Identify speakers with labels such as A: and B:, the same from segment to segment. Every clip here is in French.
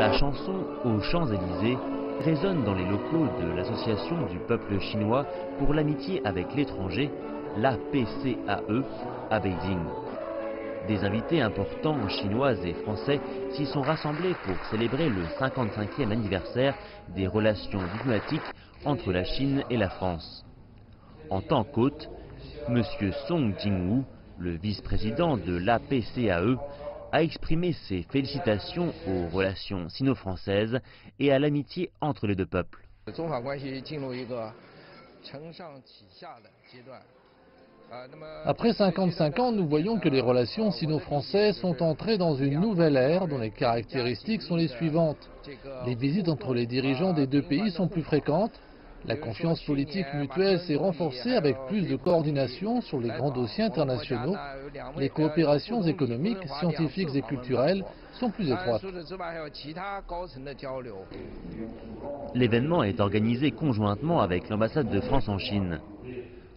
A: La chanson aux Champs-Élysées résonne dans les locaux de l'Association du peuple chinois pour l'amitié avec l'étranger, l'APCAE, à Beijing. Des invités importants chinois et français s'y sont rassemblés pour célébrer le 55e anniversaire des relations diplomatiques entre la Chine et la France. En tant qu'hôte, M. Song Jingwu, le vice-président de l'APCAE, a exprimé ses félicitations aux relations sino-françaises et à l'amitié entre les deux peuples.
B: Après 55 ans, nous voyons que les relations sino-françaises sont entrées dans une nouvelle ère dont les caractéristiques sont les suivantes. Les visites entre les dirigeants des deux pays sont plus fréquentes. La confiance politique mutuelle s'est renforcée avec plus de coordination sur les grands dossiers internationaux. Les coopérations économiques, scientifiques et culturelles sont plus étroites.
A: L'événement est organisé conjointement avec l'ambassade de France en Chine.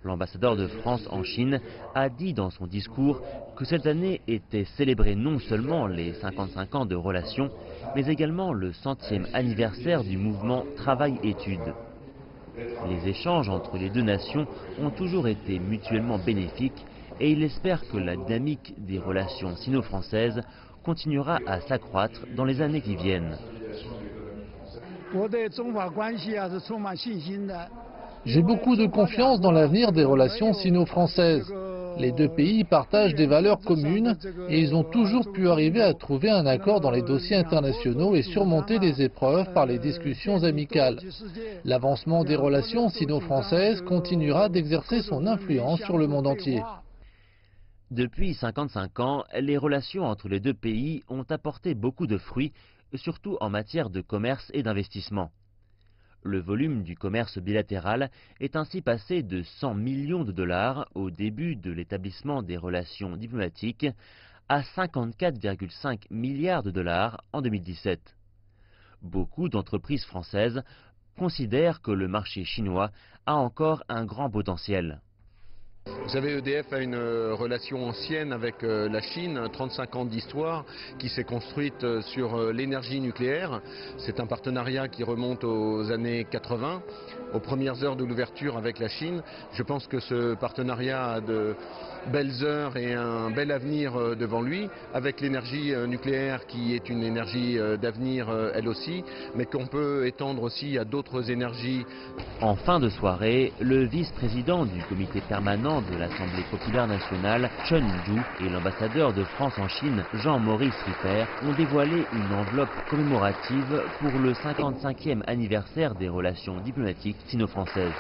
A: L'ambassadeur de France en Chine a dit dans son discours que cette année était célébrée non seulement les 55 ans de relations, mais également le 100e anniversaire du mouvement Travail-Études. Les échanges entre les deux nations ont toujours été mutuellement bénéfiques et il espère que la dynamique des relations sino-françaises continuera à s'accroître dans les années qui viennent.
B: J'ai beaucoup de confiance dans l'avenir des relations sino-françaises. Les deux pays partagent des valeurs communes et ils ont toujours pu arriver à trouver un accord dans les dossiers internationaux et surmonter les épreuves par les discussions amicales. L'avancement des relations sino-françaises continuera d'exercer son influence sur le monde entier.
A: Depuis 55 ans, les relations entre les deux pays ont apporté beaucoup de fruits, surtout en matière de commerce et d'investissement. Le volume du commerce bilatéral est ainsi passé de 100 millions de dollars au début de l'établissement des relations diplomatiques à 54,5 milliards de dollars en 2017. Beaucoup d'entreprises françaises considèrent que le marché chinois a encore un grand potentiel.
C: Vous savez, EDF a une relation ancienne avec la Chine, 35 ans d'histoire qui s'est construite sur l'énergie nucléaire. C'est un partenariat qui remonte aux années 80, aux premières heures de l'ouverture avec la Chine. Je pense que ce partenariat a de belles heures et un bel avenir devant lui, avec l'énergie nucléaire qui est une énergie d'avenir elle aussi, mais qu'on peut étendre aussi à d'autres énergies.
A: En fin de soirée, le vice-président du comité permanent de l'Assemblée populaire nationale, Chen Zhu, et l'ambassadeur de France en Chine, Jean-Maurice Ripper, ont dévoilé une enveloppe commémorative pour le 55e anniversaire des relations diplomatiques sino-françaises.